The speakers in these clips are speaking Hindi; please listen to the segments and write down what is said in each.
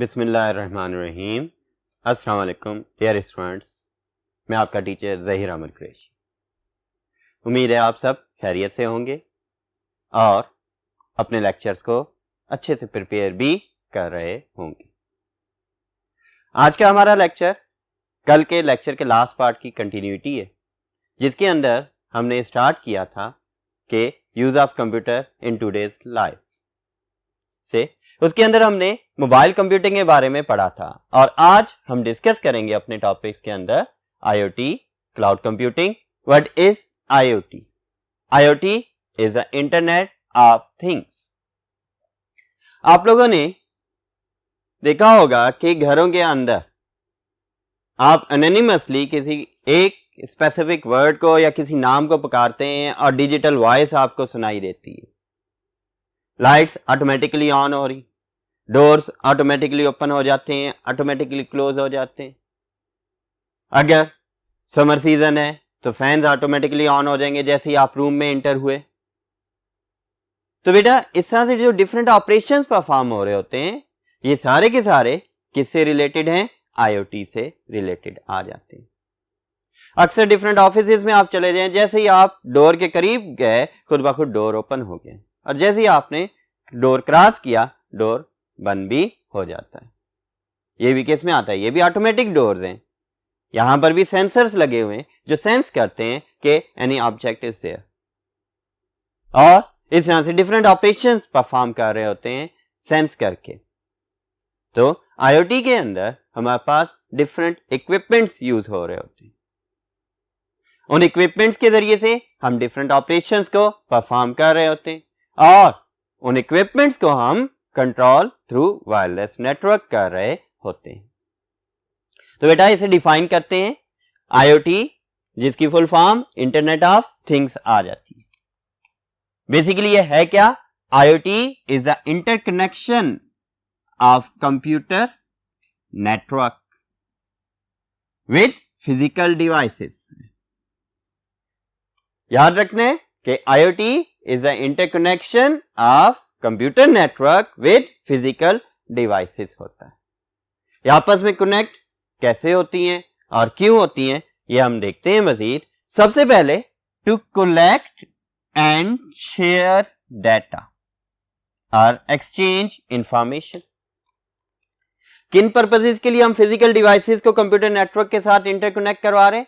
बिस्मिल्लाहिर्रहमानिर्रहीम। अस्सलाम वालेकुम डियर स्टूडेंट्स, मैं आपका टीचर ज़हीर अहमद कुरैशी। उम्मीद है आप सब खैरियत से होंगे और अपने लेक्चर्स को अच्छे से प्रिपेयर भी कर रहे होंगे। आज का हमारा लेक्चर कल के लेक्चर के लास्ट पार्ट की कंटिन्यूटी है, जिसके अंदर हमने स्टार्ट किया था कि use of computer in today's life से। उसके अंदर हमने मोबाइल कंप्यूटिंग के बारे में पढ़ा था और आज हम डिस्कस करेंगे अपने टॉपिक्स के अंदर IoT, cloud computing. What is IoT? IoT is the internet of things. आप लोगों ने देखा होगा कि घरों के अंदर आप एनोनिमसली किसी एक स्पेसिफिक वर्ड को या किसी नाम को पुकारते हैं और डिजिटल वॉइस आपको सुनाई देती है। लाइट्स ऑटोमेटिकली ऑन हो रही, डोर्स ऑटोमेटिकली ओपन हो जाते हैं, ऑटोमेटिकली क्लोज हो जाते हैं। अगर समर सीजन है तो फैंस ऑटोमेटिकली ऑन हो जाएंगे जैसे ही आप रूम में एंटर हुए। तो बेटा इस तरह से जो डिफरेंट ऑपरेशंस परफॉर्म हो रहे होते हैं, ये सारे के सारे किससे रिलेटेड हैं? आईओटी से रिलेटेड आ जाते हैं। अक्सर डिफरेंट ऑफिसेज में आप चले जाएं, जैसे ही आप डोर के करीब गए खुद ब खुद डोर ओपन हो गए और जैसे ही आपने डोर क्रॉस किया डोर बंद भी हो जाता है। ये भी किस में आता है? ये भी ऑटोमेटिक डोर्स हैं। यहां पर भी सेंसर्स लगे हुए हैं जो सेंस करते हैं कि एनी ऑब्जेक्ट इज देयर और इस तरह से डिफरेंट ऑपरेशंस परफॉर्म कर रहे होते हैं सेंस करके। तो आईओटी के अंदर हमारे पास डिफरेंट इक्विपमेंट्स यूज हो रहे होते हैं। उन इक्विपमेंट्स के जरिए से हम डिफरेंट ऑपरेशंस को परफॉर्म कर रहे होते हैं और उन इक्विपमेंट्स को हम कंट्रोल थ्रू वायरलेस नेटवर्क कर रहे होते हैं। तो बेटा इसे डिफाइन करते हैं आईओटी, जिसकी full form internet of things आ जाती है। बेसिकली ये है क्या? IoT is the interconnection of computer network with physical devices. याद रखने कि IoT is the interconnection of computer network with physical devices होता है। ये आपस में कनेक्ट कैसे होती हैं और क्यों होती हैं ये हम देखते हैं मजीद। सबसे पहले to collect and share data और एक्सचेंज इंफॉर्मेशन। किन पर्पसेस के लिए हम फिजिकल डिवाइसेस को कंप्यूटर नेटवर्क के साथ इंटरकनेक्ट करवा रहे हैं?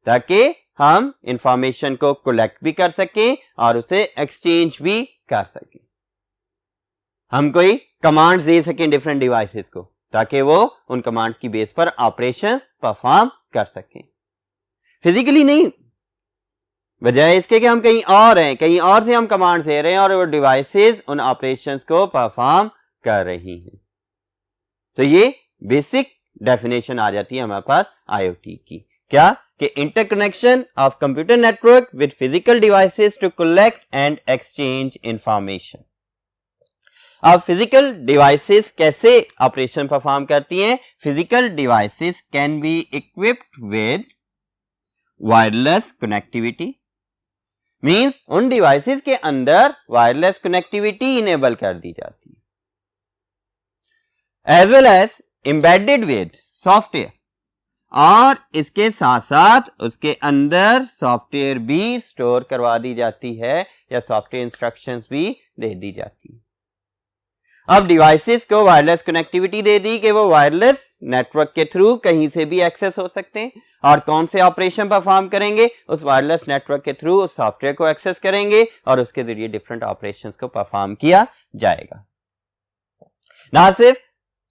ताकि हम इंफॉर्मेशन को कलेक्ट भी कर सकें और उसे एक्सचेंज भी कर सकें। हम कोई कमांड्स दे सकें डिफरेंट डिवाइसेस को ताकि वो उन कमांड्स की बेस पर ऑपरेशंस परफॉर्म कर सकें। फिजिकली नहीं, बजाय इसके कि हम कहीं और हैं, कहीं और से हम कमांड्स दे रहे हैं और वो डिवाइसेस उन ऑपरेशंस को परफॉर्म कर रही हैं। तो ये बेसिक डेफिनेशन आ जाती है हमारे पास आईओटी की। क्या? कि interconnection of computer network with physical devices to collect and exchange information. अब फिजिकल डिवाइसेस कैसे ऑपरेशन परफॉर्म करती हैं? Physical devices can be equipped with wireless connectivity. Means उन डिवाइसेस के अंदर वायरलेस कनेक्टिविटी इनेबल कर दी जाती है, as well as embedded with software, और इसके साथ साथ उसके अंदर सॉफ्टवेयर भी स्टोर करवा दी जाती है या सॉफ्टवेयर इंस्ट्रक्शंस भी दे दी जाती है। अब डिवाइसेस को वायरलेस कनेक्टिविटी दे दी कि वो वायरलेस नेटवर्क के थ्रू कहीं से भी एक्सेस हो सकते हैं और कौन से ऑपरेशन परफॉर्म करेंगे? उस वायरलेस नेटवर्क के थ्रू उस सॉफ्टवेयर को एक्सेस करेंगे और उसके जरिए डिफरेंट ऑपरेशंस को परफॉर्म किया जाएगा। ना सिर्फ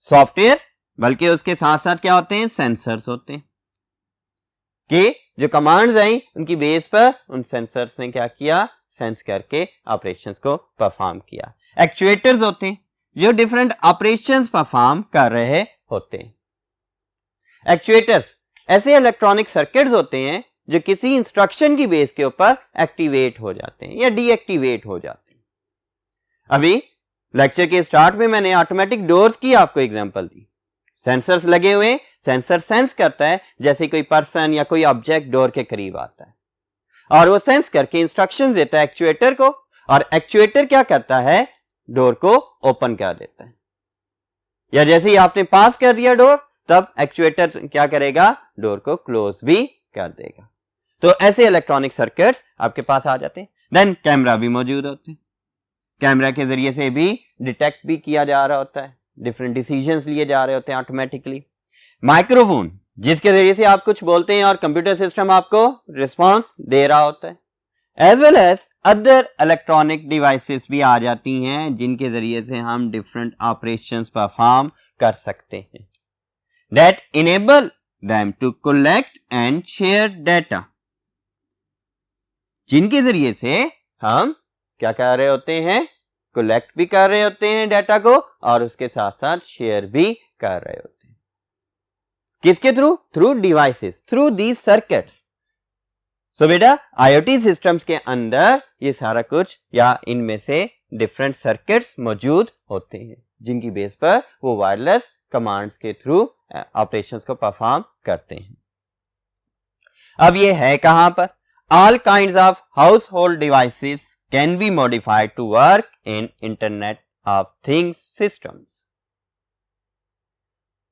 सॉफ्टवेयर बल्कि उसके साथ साथ क्या होते हैं? सेंसर्स होते हैं कि जो कमांड्स आई उनकी बेस पर उन सेंसर्स ने क्या किया? सेंस करके ऑपरेशंस को परफॉर्म किया। एक्चुएटर्स होते हैं जो डिफरेंट ऑपरेशंस परफॉर्म कर रहे होते हैं। एक्चुएटर्स ऐसे इलेक्ट्रॉनिक सर्किट्स होते हैं जो किसी इंस्ट्रक्शन की बेस के ऊपर एक्टिवेट हो जाते हैं या डीएक्टिवेट हो जाते हैं। अभी लेक्चर के स्टार्ट में मैंने ऑटोमेटिक डोर्स की आपको एग्जांपल दी। सेंसर्स लगे हुए, सेंसर सेंस करता है जैसे कोई पर्सन या कोई ऑब्जेक्ट डोर के करीब आता है और वो सेंस करके इंस्ट्रक्शंस देता है एक्चुएटर को और एक्चुएटर क्या करता है? डोर को ओपन कर देता है। या जैसे ही आपने पास कर दिया डोर, तब एक्चुएटर क्या करेगा, डोर को क्लोज भी कर देगा। तो ऐसे इलेक्ट्रॉनिक सर्किट्स आपके पास आ जाते हैं। देन कैमरा भी मौजूद होते हैं, कैमरा के जरिए से भी डिटेक्ट भी किया जा रहा होता है, डिफरेंट डिसीजंस लिए जा रहे होते हैं ऑटोमेटिकली। माइक्रोफोन, जिसके जरिए से आप कुछ बोलते हैं और कंप्यूटर सिस्टम आपको रिस्पॉन्स दे रहा होता है। As well as other electronic devices भी आ जाती हैं, जिनके जरिए से हम डिफरेंट ऑपरेशंस परफॉर्म कर सकते हैं, that enable them to collect and share data, जिनके जरिए से हम क्या कर रहे होते हैं, कलेक्ट भी कर रहे होते हैं डाटा को और उसके साथ साथ शेयर भी कर रहे होते हैं। किसके through? Through devices, through these circuits. So बेटा आईओटी सिस्टम्स के अंदर ये सारा कुछ या इनमें से डिफरेंट सर्किट्स मौजूद होते हैं, जिनकी बेस पर वो वायरलेस कमांड्स के थ्रू ऑपरेशंस को परफॉर्म करते हैं। अब ये है कहां पर? All kinds of household devices can be modified to work in internet of things systems.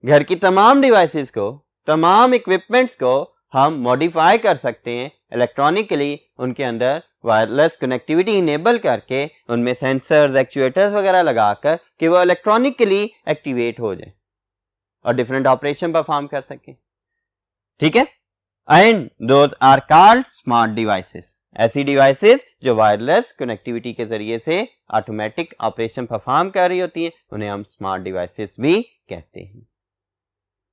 घर की तमाम डिवाइसेस को, तमाम इक्विपमेंट्स को हम मॉडिफाई कर सकते हैं इलेक्ट्रॉनिकली, उनके अंदर वायरलेस कनेक्टिविटी इनेबल करके, उनमें सेंसर्स, एक्चुएटर्स वगैरह लगाकर कि वो इलेक्ट्रॉनिकली एक्टिवेट हो जाए और डिफरेंट ऑपरेशन परफॉर्म कर सके। ठीक है, and those are called smart devices. ऐसी डिवाइसेस जो वायरलेस कनेक्टिविटी के जरिए से ऑटोमेटिक ऑपरेशन परफॉर्म कर रही होती हैं, उन्हें हम स्मार्ट डिवाइसेस भी कहते हैं।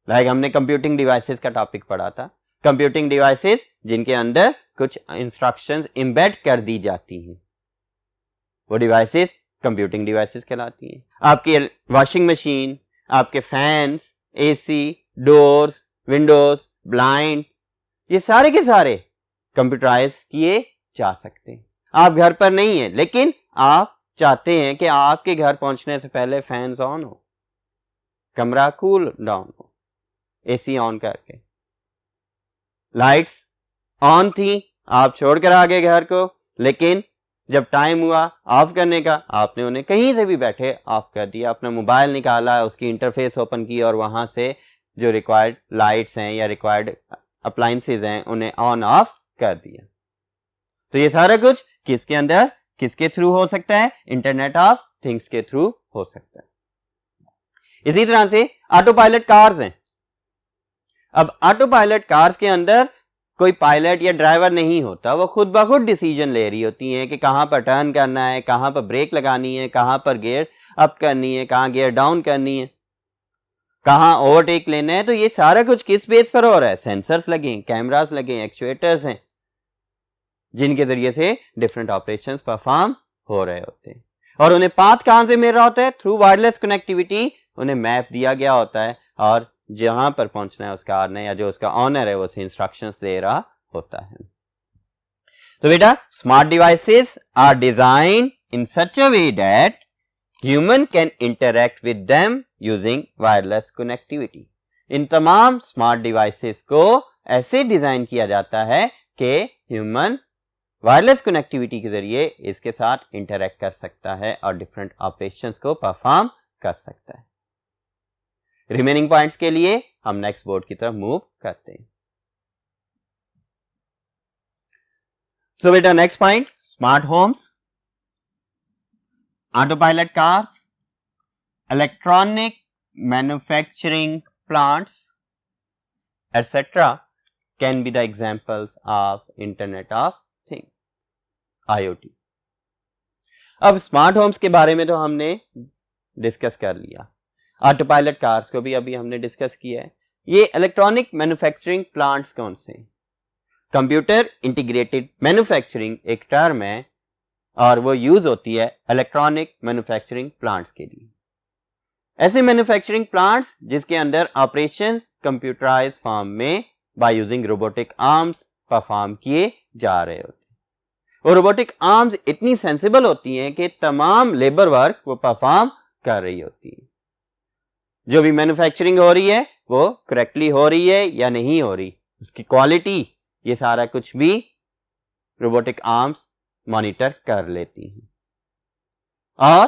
लाइक हमने कंप्यूटिंग डिवाइसेस का टॉपिक पढ़ा था, कंप्यूटिंग डिवाइसेस जिनके अंदर कुछ इंस्ट्रक्शंस एम्बेड कर दी जाती हैं, वो डिवाइसेस कंप्यूटिंग डिवाइसेस कहलाती हैं। आपकी वॉशिंग मशीन, आपके fans, AC, doors, Windows, blind, ये सारे के सारे कंप्यूटराइज किए जा सकते हैं। आप घर पर नहीं है, लेकिन आप चाहते हैं कि आपके घर पहुंचने से पहले फैंस ऑन हो, कमरा कूल डाउन हो, एसी ऑन करके, लाइट्स ऑन थी, आप छोड़कर आ गए घर को, लेकिन जब टाइम हुआ ऑफ करने का, आपने उन्हें कहीं से भी बैठे ऑफ कर दिया, अपना मोबाइल निकाला, उसकी इंटरफेस ओपन की और वहां से जो रिक्वायर्ड लाइट्स हैं या रिक्वायर्ड अप्लायंसेस हैं उन्हें ऑन ऑफ कर दिया। तो ये सारा कुछ किसके अंदर, किसके थ्रू हो सकता है? इंटरनेट ऑफ थिंग्स के थ्रू हो सकता है। इसी तरह से ऑटो पायलट कार्स हैं। अब ऑटो पायलट कार्स के अंदर कोई पायलट या ड्राइवर नहीं होता, वो खुद ब खुद डिसीजन ले रही होती हैं कि कहां पर टर्न करना है, कहां पर ब्रेक लगानी है, कहां पर गियर अप करनी है, कहां गियर डाउन करनी है, कहां ओवरटेक लेना है। तो ये सारा कुछ किस बेस पर हो रहा है? सेंसर्स लगे, कैमरास लगे, एक्चुएटर्स हैं, जिनके जरिए से डिफरेंट ऑपरेशंस परफॉर्म हो रहे होते हैं। और उन्हें पाथ कहां से मिल रहा होता है? थ्रू वायरलेस कनेक्टिविटी उन्हें मैप दिया गया होता है और जहां पर पहुंचना है उसका कार ने या जो उसका ऑनर है वो उसे इंस्ट्रक्शंस दे रहा होता है। तो बेटा smart devices are designed in such a way that human can interact with them using wireless connectivity. इन तमाम स्मार्ट डिवाइसेस को ऐसे डिजाइन किया जाता है कि ह्यूमन वायरलेस कनेक्टिविटी के जरिए इसके साथ इंटरैक्ट कर सकता है और डिफरेंट ऑपरेशंस को परफॉर्म कर सकता है। रिमेनिंग पॉइंट्स के लिए हम नेक्स्ट बोर्ड की तरफ मूव करते हैं। सो बेटा next point, smart homes, auto pilot cars, electronic manufacturing plants etcetera can be the examples of internet of things, IoT. अब स्मार्ट होम्स के बारे में तो हमने डिस्कस कर लिया, ऑटो पायलट कार्स को भी अभी हमने डिस्कस किया है। ये इलेक्ट्रॉनिक मैन्युफैक्चरिंग प्लांट्स कौन से? कंप्यूटर इंटीग्रेटेड मैन्युफैक्चरिंग एक टर्म है और वो यूज होती है इलेक्ट्रॉनिक मैन्युफैक्चरिंग प्लांट्स के लिए। ऐसे मैन्युफैक्चरिंग प्लांट्स जिसके अंदर ऑपरेशंस कंप्यूटराइज फॉर्म में by using robotic arms perform किए जा रहे होते हैं। और रोबोटिक आर्म्स इतनी सेंसिबल होती हैं कि तमाम लेबर वर्क वो परफॉर्म कर रही होती है। जो भी मैन्युफैक्चरिंग हो रही है वो करेक्टली हो रही है या नहीं हो रही, उसकी क्वालिटी, ये सारा कुछ भी रोबोटिक आर्म्स मॉनिटर कर लेती हैं। और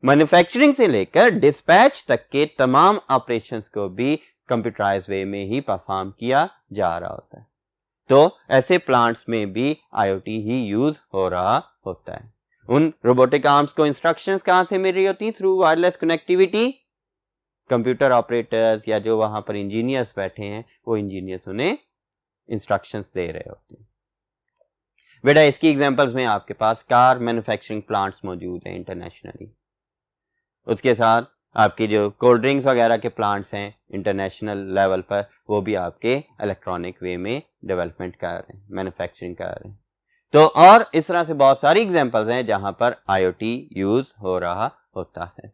मैन्युफैक्चरिंग से लेकर डिस्पैच तक के तमाम ऑपरेशंस को भी कंप्यूटराइज वे में ही परफॉर्म किया जा रहा होता है। तो ऐसे प्लांट्स में भी आईओटी ही यूज हो रहा होता है। उन रोबोटिक आर्म्स को इंस्ट्रक्शंस कहां से मिल रही होती? Through wireless connectivity. Computer operators या जो वहां पर इंजीनियर्स बैठे हैं, वो इंजीनियर्स उन्हें इंस्ट्रक्शंस दे रहे होते हैं। बेटा इसकी एग्जांपल्स में आपके पास कार मैन्युफैक्चरिंग प्लांट्स मौजूद हैं इंटरनेशनली। उसके साथ आपकी जो कोल्ड ड्रिंक्स वगैरह के प्लांट्स हैं इंटरनेशनल लेवल पर, वो भी आपके इलेक्ट्रॉनिक वे में डेवलपमेंट कर रहे हैं, मैन्युफैक्चरिंग कर रहे हैं। तो और इस तरह से बहुत सारी एग्जांपल्स हैं जहां पर आईओटी यूज हो रहा होता है।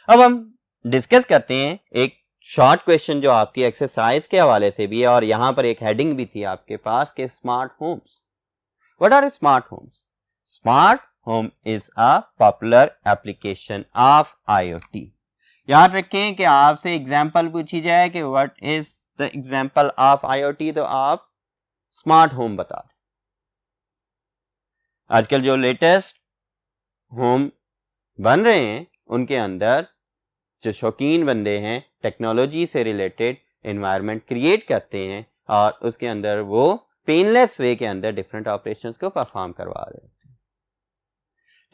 अब हम डिस्कस करते हैं एक शॉर्ट क्वेश्चन जो आपकी एक्सरसाइज के हवाले से भी है, और यहां पर एक हेडिंग भी थी आपके पास के smart homes. What are smart homes? Smart home is a popular application of IoT. याद रखें कि आपसे एग्जांपल पूछी जाए कि what is the example of IoT, तो आप स्मार्ट होम बता दें। आजकल जो लेटेस्ट होम बन रहे हैं उनके अंदर जो शौकीन बंदे हैं टेक्नोलॉजी से रिलेटेड एनवायरनमेंट क्रिएट करते हैं और उसके अंदर वो पेनलेस वे के अंदर डिफरेंट ऑपरेशंस को परफॉर्म करवा रहे हैं।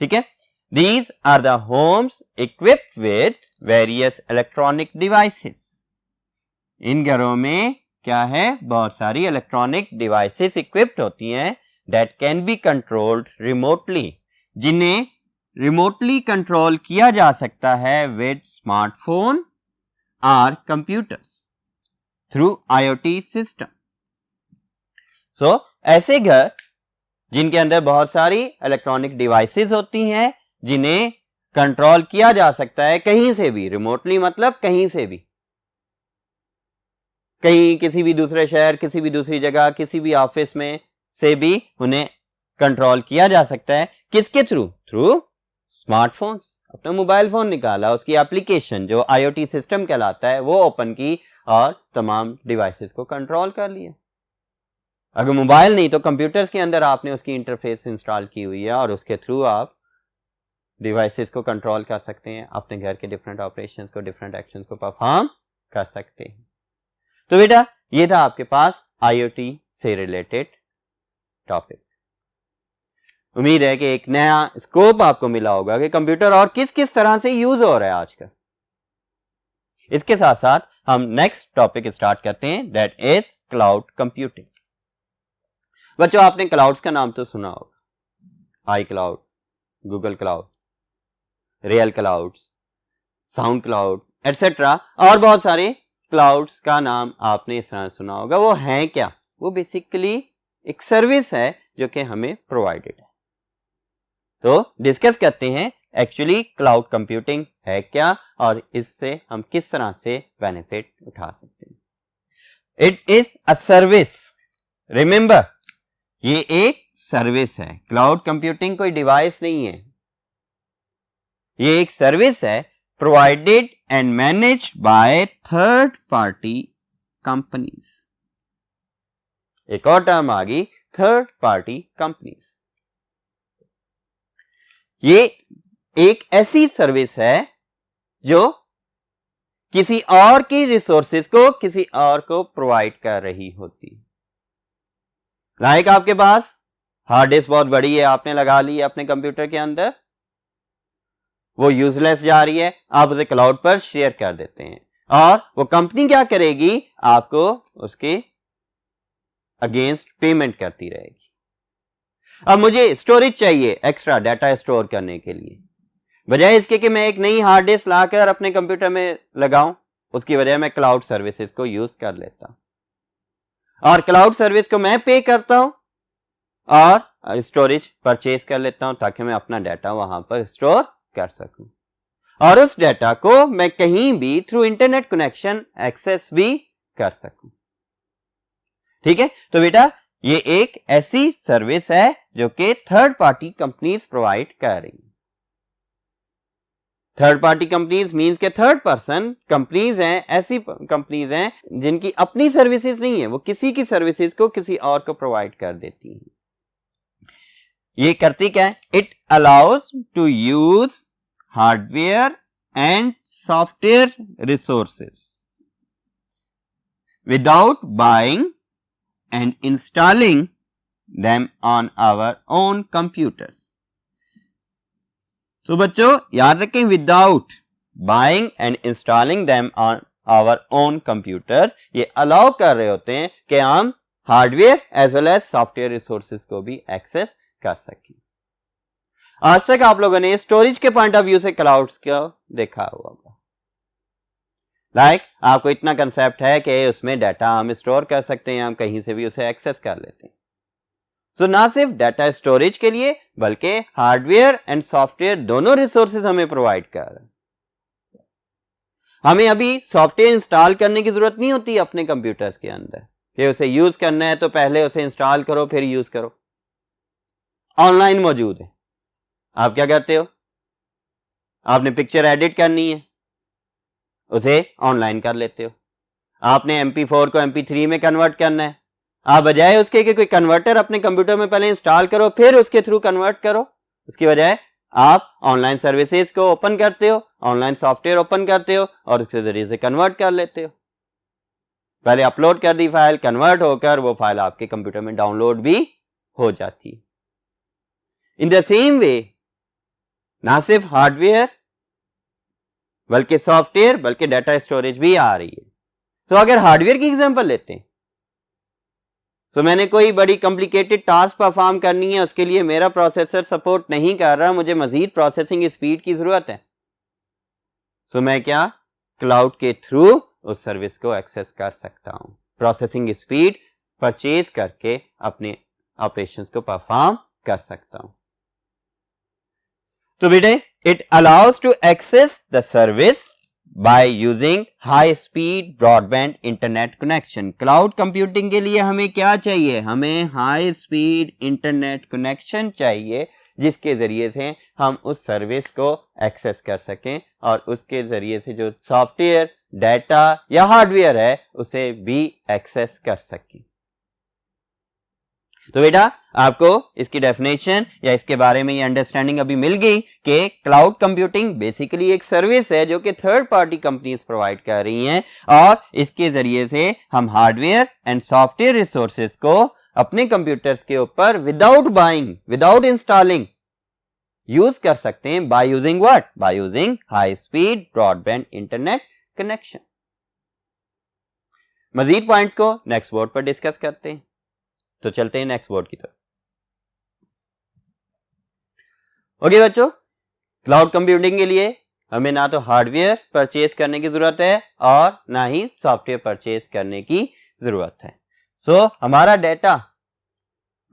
ठीक है, these are the homes equipped with various electronic devices. इन घरों में क्या है? बहुत सारी इलेक्ट्रॉनिक डिवाइसेस इक्विप्ड होती हैं that can be controlled remotely, जिन्हें रिमोटली कंट्रोल किया जा सकता है विद स्मार्टफोन और कंप्यूटर्स थ्रू आईओटी सिस्टम। सो ऐसे घर जिनके अंदर बहुत सारी इलेक्ट्रॉनिक डिवाइसेस होती हैं जिन्हें कंट्रोल किया जा सकता है कहीं से भी, रिमोटली मतलब कहीं से भी, कहीं किसी भी दूसरे शहर, किसी भी दूसरी जगह, किसी भी ऑफिस में से भी उन्हें कंट्रोल किया जा सकता है। किसके थ्रू? Through smartphones. अपना मोबाइल फोन निकाला, उसकी एप्लीकेशन जो आईओटी सिस्टम कहलाता है वो ओपन की और तमाम डिवाइसेस को कंट्रोल कर लिया। अगर मोबाइल नहीं तो कंप्यूटर्स के अंदर आपने उसकी इंटरफेस इंस्टॉल की हुई है और उसके थ्रू आप डिवाइसेस को कंट्रोल कर सकते हैं, अपने घर के डिफरेंट ऑपरेशंस को, डिफरेंट एक्शंस को परफॉर्म कर सकते हैं। तो बेटा ये था आपके पास आईओटी से रिलेटेड टॉपिक। उम्मीद है कि एक नया स्कोप आपको मिला होगा कि कंप्यूटर और किस किस तरह से यूज हो रहा है आजकल। इसके साथ साथ हम नेक्स्ट टॉपिक स्टार्ट करते हैं, दैट इज क्लाउड कंप्यूटिंग। बच्चों आपने क्लाउड्स का नाम तो सुना होगा, iCloud, Google cloud, real clouds, SoundCloud etcetera, और बहुत सारे क्लाउड्स का नाम आपने इस तरह सुना होगा। वो हैं क्या? वो बेसिकली एक सर्विस है जो कि हमें प्रोवाइडेड है। तो डिस्कस करते हैं एक्चुअली क्लाउड कंप्यूटिंग है क्या और इससे हम किस तरह से बेनिफिट उठा सकते हैं। It is a service, remember ये एक सर्विस है। क्लाउड कंप्यूटिंग कोई डिवाइस नहीं है, ये एक सर्विस है provided and managed by third party companies. एक और टर्म आ गई, थर्ड पार्टी कंपनीज। ये एक ऐसी सर्विस है जो किसी और की रिसोर्सेज को किसी और को प्रोवाइड कर रही होती। लाइक आपके पास हार्ड डिस्क बहुत बड़ी है, आपने लगा ली है अपने कंप्यूटर के अंदर, वो यूजलेस जा रही है, आप उसे क्लाउड पर शेयर कर देते हैं और वो कंपनी क्या करेगी, आपको उसके अगेंस्ट पेमेंट करती रहेगी। अब मुझे स्टोरेज चाहिए एक्स्ट्रा डाटा स्टोर करने के लिए, बजाय इसके कि मैं एक नई हार्ड डिस्क लाकर अपने कंप्यूटर में लगाऊं, उसकी वजह मैं क्लाउड सर्विसेज को यूज कर लेता हूं और क्लाउड सर्विस को मैं पे करता हूं और स्टोरेज परचेज कर लेता हूं ताकि मैं अपना डाटा वहां पर स्टोर कर सकूं और उस डाटा को मैं कहीं भी थ्रू इंटरनेट कनेक्शन एक्सेस भी कर सकूं। ठीक है, तो बेटा ये एक ऐसी सर्विस है जो कि थर्ड पार्टी कंपनीज प्रोवाइड कर रही हैं। थर्ड पार्टी कंपनीज मींस के थर्ड पर्सन कंपनीज हैं, ऐसी कंपनीज हैं जिनकी अपनी सर्विसेज नहीं है, वो किसी की सर्विसेज को किसी और को प्रोवाइड कर देती हैं। ये करती क्या है, it allows to use hardware and software resources without buying and installing them on our own computers. तो बच्चों याद रखें, without buying and installing them on our own computers, ये अलाउ कर रहे होते हैं कि हम hardware as well as software resources को भी एक्सेस कर सकें। आज तक आप लोगों ने स्टोरेज के पॉइंट ऑफ व्यू से क्लाउड्स को देखा होगा। लाइक आपको इतना कंसेप्ट है कि उसमें डाटा हम स्टोर कर सकते हैं, हम कहीं से भी उसे एक्सेस कर लेते हैं। सो ना सिर्फ डाटा स्टोरेज के लिए बल्कि हार्डवेयर एंड सॉफ्टवेयर दोनों रिसोर्सेज हमें प्रोवाइड कर रहे हैं। हमें अभी सॉफ्टवेयर इंस्टॉल करने की जरूरत नहीं होती अपने कंप्यूटर्स के अंदर कि उसे यूज करना है तो पहले उसे इंस्टॉल करो फिर यूज करो। ऑनलाइन मौजूद है। आप क्या करते हो, आपने पिक्चर एडिट करनी है, उसे ऑनलाइन कर लेते हो। आपने MP4 को MP3 में कन्वर्ट करना है, आप बजाय उसके कि कोई कन्वर्टर अपने कंप्यूटर में पहले इंस्टॉल करो फिर उसके थ्रू कन्वर्ट करो, उसकी बजाय आप ऑनलाइन सर्विसेज को ओपन करते हो, ऑनलाइन सॉफ्टवेयर ओपन करते हो और उसके जरिए से कन्वर्ट कर लेते हो। पहले अपलोड कर दी फाइल, कन्वर्ट होकर वो फाइल आपके कंप्यूटर में डाउनलोड भी हो जाती है। इन द सेम वे ना सिर्फ हार्डवेयर बल्कि सॉफ्टवेयर बल्कि डाटा स्टोरेज भी आ रही है। तो अगर हार्डवेयर की एग्जांपल लेते हैं, तो मैंने कोई बड़ी कॉम्प्लिकेटेड टास्क परफॉर्म करनी है, उसके लिए मेरा प्रोसेसर सपोर्ट नहीं कर रहा, मुझे मजीद प्रोसेसिंग स्पीड की जरूरत है। सो मैं क्या क्लाउड के थ्रू उस सर्विस को एक्सेस कर सकता हूं, प्रोसेसिंग स्पीड परचेज करके अपने ऑपरेशंस को परफॉर्म कर सकता हूं। तो बेटे it allows to access the service by using high speed broadband internet connection. Cloud computing के लिए हमें क्या चाहिए, हमें हाई स्पीड इंटरनेट कनेक्शन चाहिए जिसके जरिए से हम उस सर्विस को एक्सेस कर सकें और उसके जरिए से जो सॉफ्टवेयर डाटा या हार्डवेयर है उसे भी एक्सेस कर सकें। तो बेटा आपको इसकी डेफिनेशन या इसके बारे में ये अंडरस्टैंडिंग अभी मिल गई कि क्लाउड कंप्यूटिंग बेसिकली एक सर्विस है जो कि थर्ड पार्टी कंपनीज प्रोवाइड कर रही हैं और इसके जरिए से हम हार्डवेयर एंड सॉफ्टवेयर रिसोर्सेज को अपने कंप्यूटर्स के ऊपर without buying without installing use कर सकते हैं by using what, by using high speed broadband internet connection. मजीद पॉइंट्स को नेक्स्ट बोर्ड पर डिस्कस करते हैं, तो चलते हैं नेक्स्ट बोर्ड की तरफ। ओके बच्चों, क्लाउड कंप्यूटिंग के लिए हमें ना तो हार्डवेयर परचेज करने की जरूरत है और ना ही सॉफ्टवेयर परचेज करने की जरूरत है। सो हमारा डाटा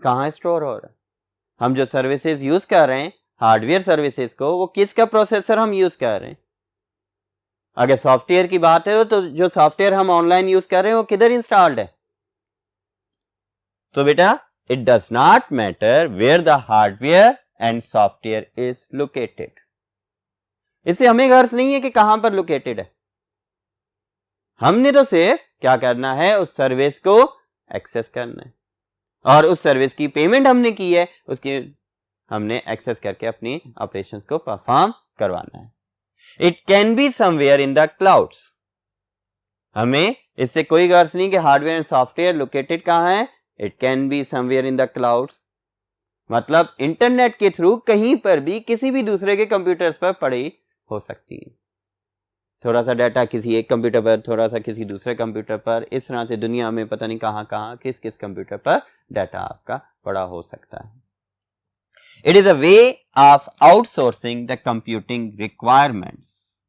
कहां स्टोर हो रहा है, हम जो सर्विसेज यूज कर रहे हैं हार्डवेयर सर्विसेज को, वो किसका प्रोसेसर हम यूज कर रहे हैं। अगर सॉफ्टवेयर की बात है तो जो सॉफ्टवेयर हम ऑनलाइन यूज कर रहे हैं वो किधर इंस्टॉल्ड है। तो बेटा it does not matter where the hardware and software is located. इससे हमें गर्ज नहीं है कि कहां पर लोकेटेड है, हमने तो सिर्फ क्या करना है, उस सर्विस को एक्सेस करना है और उस सर्विस की पेमेंट हमने की है, उसकी हमने एक्सेस करके अपनी ऑपरेशंस को परफॉर्म करवाना है। It can be somewhere in the clouds. हमें इससे कोई गर्ज नहीं कि हार्डवेयर एंड सॉफ्टवेयर लोकेटेड कहां है, it can be somewhere in the clouds, मतलब इंटरनेट के थ्रू कहीं पर भी किसी भी दूसरे के कंप्यूटर्स पर पड़ी हो सकती है। थोड़ा सा डाटा किसी एक कंप्यूटर पर, थोड़ा सा किसी दूसरे कंप्यूटर पर, इस तरह से दुनिया में पता नहीं कहां कहां किस किस कंप्यूटर पर डाटा आपका पड़ा हो सकता है। It is a way of outsourcing the computing requirements.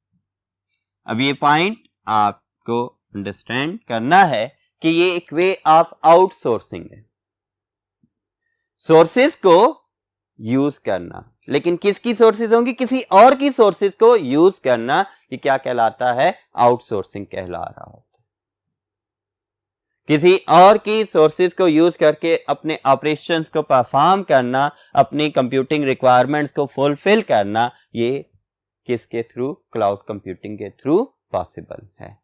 अब ये पॉइंट आपको अंडरस्टैंड करना है कि ये एक वे ऑफ आउटसोर्सिंग है, सोर्सेज को यूज करना, लेकिन किसकी सोर्सेज होंगी, किसी और की सोर्सेज को यूज करना, ये क्या कहलाता है, आउटसोर्सिंग कहला रहा होता है। किसी और की सोर्सेज को यूज करके अपने ऑपरेशंस को परफॉर्म करना, अपनी कंप्यूटिंग रिक्वायरमेंट्स को फुलफिल करना, ये किसके थ्रू, क्लाउड कंप्यूटिंग के थ्रू पॉसिबल है।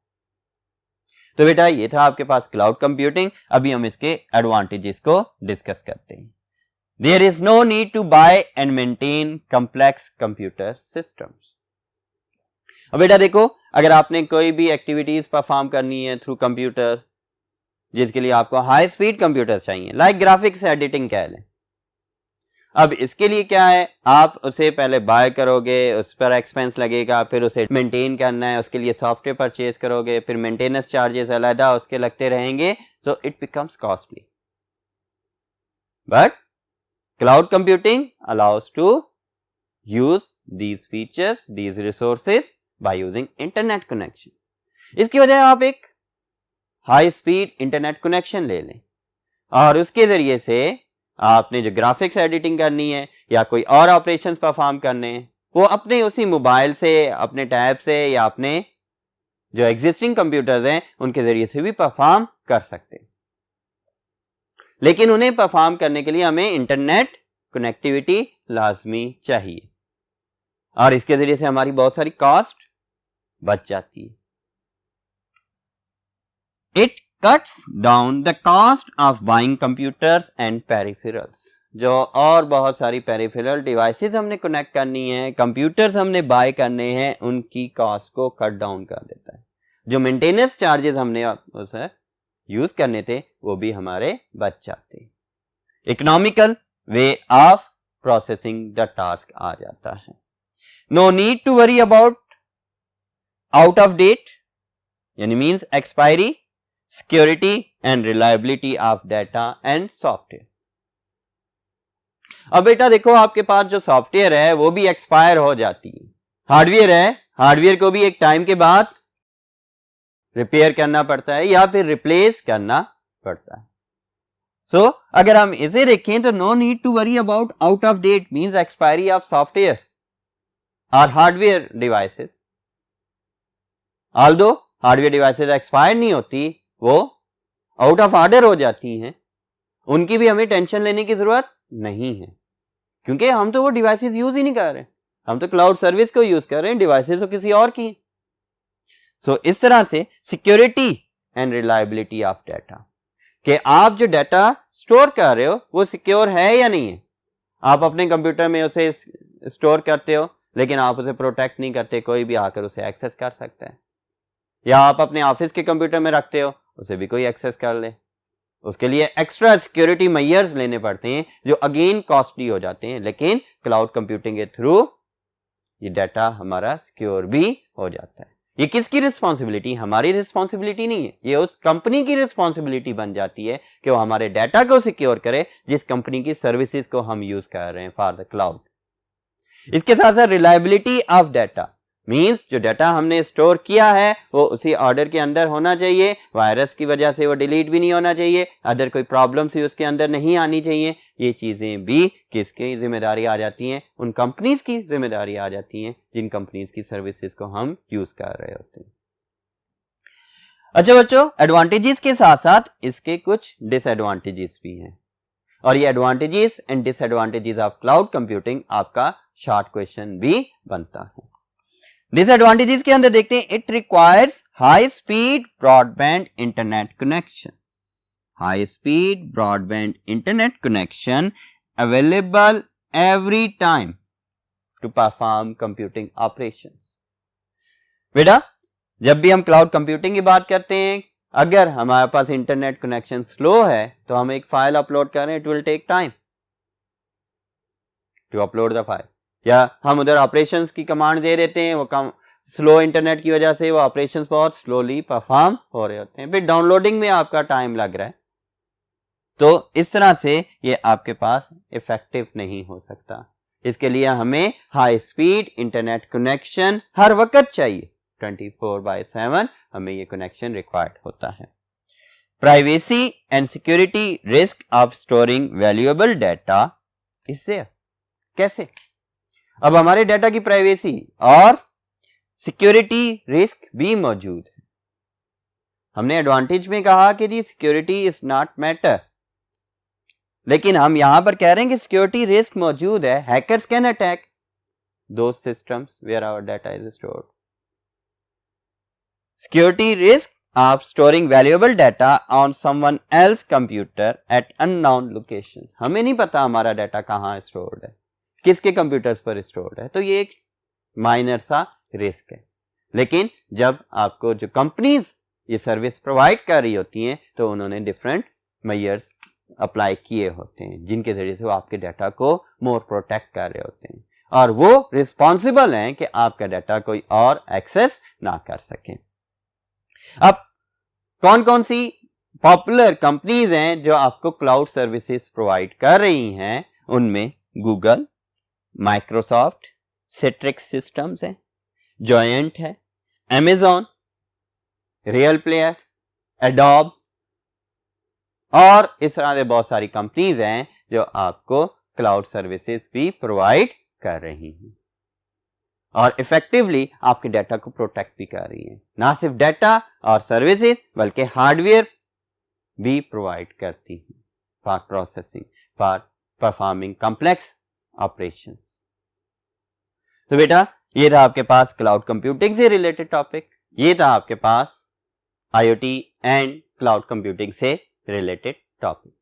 तो बेटा ये था आपके पास क्लाउड कंप्यूटिंग। अभी हम इसके एडवांटेजेस को डिस्कस करते हैं। There is no need to buy and maintain complex computer systems. अब बेटा देखो, अगर आपने कोई भी एक्टिविटीज परफॉर्म करनी है थ्रू कंप्यूटर, जिसके लिए आपको हाई स्पीड कंप्यूटर चाहिए, लाइक ग्राफिक्स एडिटिंग कह लें, अब इसके लिए क्या है, आप उसे पहले बाय करोगे, उस पर एक्सपेंस लगेगा, फिर उसे मेंटेन करना है, उसके लिए सॉफ्टवेयर परचेज करोगे, फिर मेंटेनेंस चार्जेस अलग उसके लगते रहेंगे, तो it becomes costly. But cloud computing allows to use these features, these resources by using internet connection. इसकी वजह आप एक हाई स्पीड इंटरनेट कनेक्शन ले लें और उसके जरिए से आपने जो ग्राफिक्स एडिटिंग करनी है या कोई और ऑपरेशंस परफॉर्म करने हैं, वो अपने उसी मोबाइल से, अपने टैब से या अपने जो एग्जिस्टिंग कंप्यूटर्स हैं उनके जरिए से भी परफॉर्म कर सकते हैं. लेकिन उन्हें परफॉर्म करने के लिए हमें इंटरनेट कनेक्टिविटी लाजमी चाहिए और इसके जरिए से हमारी बहुत सारी कॉस्ट बच जाती है. It cuts down the cost of buying computers and peripherals. जो और बहुत सारी पेरिफेरल डिवाइसेस हमने कनेक्ट करनी है, कंप्यूटर्स हमने बाय करने हैं, उनकी कॉस्ट को कट डाउन कर देता है. जो मेंटेनेंस चार्जेस हमने उसे यूज करने थे वो भी हमारे बच जाते हैं. Economical way of processing the task आ जाता है. No need to worry about out of date, यानी means expiry, security and reliability of data and software. अब बेटा देखो, आपके पास जो सॉफ्टवेयर है वो भी एक्सपायर हो जाती है. हार्डवेयर है, हार्डवेयर को भी एक टाइम के बाद रिपेयर करना पड़ता है या फिर रिप्लेस करना पड़ता है. सो अगर हम इसे देखें तो no need to worry about out of date means expiry of software और hardware devices. Although hardware devices expire नहीं होती, वो आउट ऑफ ऑर्डर हो जाती हैं, उनकी भी हमें टेंशन लेने की जरूरत नहीं है क्योंकि हम तो वो डिवाइसेस यूज ही नहीं कर रहे, हम तो क्लाउड सर्विस को यूज कर रहे हैं, डिवाइसेस तो किसी और की. सो इस तरह से security and reliability of data, कि आप जो डाटा स्टोर कर रहे हो वो सिक्योर है या नहीं है. आप अपने कंप्यूटर में उसे स्टोर करते हो लेकिन आप उसे प्रोटेक्ट नहीं करते, कोई भी आकर उसे एक्सेस कर सकता है. या आप अपने ऑफिस के कंप्यूटर में रखते हो, उसे भी कोई एक्सेस कर ले. उसके लिए एक्स्ट्रा सिक्योरिटी मेजर्स लेने पड़ते हैं जो अगेन कॉस्टली हो जाते हैं, लेकिन क्लाउड कंप्यूटिंग के थ्रू ये डाटा हमारा सिक्योर भी हो जाता है. ये किसकी रिस्पॉन्सिबिलिटी? हमारी रिस्पॉन्सिबिलिटी नहीं है, ये उस कंपनी की रिस्पॉन्सिबिलिटी बन जाती है कि वो हमारे डाटा को सिक्योर करे जिस कंपनी की सर्विसेज को हम यूज कर रहे हैं फॉर द क्लाउड. इसके साथ साथ रिलायबिलिटी ऑफ डाटा मीन्स जो डाटा हमने स्टोर किया है वो उसी ऑर्डर के अंदर होना चाहिए, वायरस की वजह से वो डिलीट भी नहीं होना चाहिए, अदर कोई प्रॉब्लम्स ही उसके अंदर नहीं आनी चाहिए. ये चीजें भी किसकी जिम्मेदारी आ जाती हैं? उन कंपनीज की जिम्मेदारी आ जाती हैं जिन कंपनीज की सर्विसेज को हम यूज कर रहे होते हैं. अच्छा बच्चों, एडवांटेजेस के साथ साथ इसके कुछ डिसएडवांटेजेस भी हैं और ये advantages and disadvantages of cloud computing आपका शॉर्ट क्वेश्चन भी बनता है. डिसएडवांटेजेस के अंदर देखते हैं, it requires high speed broadband internet connection. High speed broadband internet connection available every time to perform computing operations. बेटा जब भी हम क्लाउड कंप्यूटिंग की बात करते हैं, अगर हमारे पास इंटरनेट कनेक्शन स्लो है तो हम एक फाइल अपलोड करें, it will take time to upload the file. या हम उधर ऑपरेशंस की कमांड दे देते हैं, वो कम स्लो इंटरनेट की वजह से वो ऑपरेशंस बहुत स्लोली परफॉर्म हो रहे होते हैं, फिर डाउनलोडिंग में आपका टाइम लग रहा है. तो इस तरह से ये आपके पास इफेक्टिव नहीं हो सकता. इसके लिए हमें हाई स्पीड इंटरनेट कनेक्शन हर वक्त चाहिए, 24/7 हमें ये कनेक्शन रिक्वायर्ड होता है. Privacy and security risk of storing valuable data. इससे कैसे? अब हमारे डाटा की प्राइवेसी और सिक्योरिटी रिस्क भी मौजूद है. हमने एडवांटेज में कहा कि जी सिक्योरिटी इज नॉट मैटर, लेकिन हम यहां पर कह रहे हैं कि सिक्योरिटी रिस्क मौजूद है. Hackers can attack those systems where our data is stored. Security risk of storing valuable data on someone else computer at unknown locations. हमें नहीं पता हमारा डाटा कहाँ स्टोर्ड है, किसके कंप्यूटर्स पर स्टोर्ड है, तो ये एक माइनर सा रिस्क है. लेकिन जब आपको जो कंपनीज ये सर्विस प्रोवाइड कर रही होती हैं तो उन्होंने डिफरेंट मेजर्स अप्लाई किए होते हैं जिनके जरिए से वो आपके डाटा को मोर प्रोटेक्ट कर रहे होते हैं और वो रिस्पॉन्सिबल हैं कि आपका डाटा कोई और एक्सेस ना कर सके। अब कौन कौन सी पॉपुलर कंपनीज हैं जो आपको क्लाउड सर्विसेज प्रोवाइड कर रही हैं, उनमें गूगल, माइक्रोसॉफ्ट, सिट्रिक्स सिस्टम्स है, जॉयंट है, अमेजॉन, रियल प्लेयर, एडोब और इस तरह से बहुत सारी कंपनीज हैं जो आपको क्लाउड सर्विसेज भी प्रोवाइड कर रही हैं और इफेक्टिवली आपके डाटा को प्रोटेक्ट भी कर रही हैं। ना सिर्फ डाटा और सर्विसेज बल्कि हार्डवेयर भी प्रोवाइड करती हैं for processing, for performing complex operations. तो बेटा ये था आपके पास क्लाउड कंप्यूटिंग से रिलेटेड टॉपिक, ये था आपके पास आईओटी एंड क्लाउड कंप्यूटिंग से रिलेटेड टॉपिक।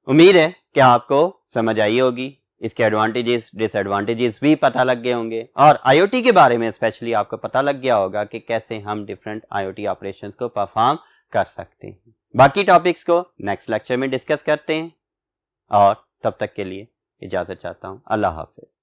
उम्मीद है कि आपको समझ आई होगी, इसके एडवांटेजेस डिसएडवांटेजेस भी पता लग गए होंगे और आईओटी के बारे में स्पेशली आपको पता लग गया होगा कि कैसे हम डिफरेंट आईओटी ऑपरेशंस को परफॉर्म कर सकते हैं। बाकी टॉपिक्स को नेक्स्ट लेक्चर में डिस्कस करते हैं और तब तक के लिए इजाजत चाहता हूं। अल्लाह हाफिज।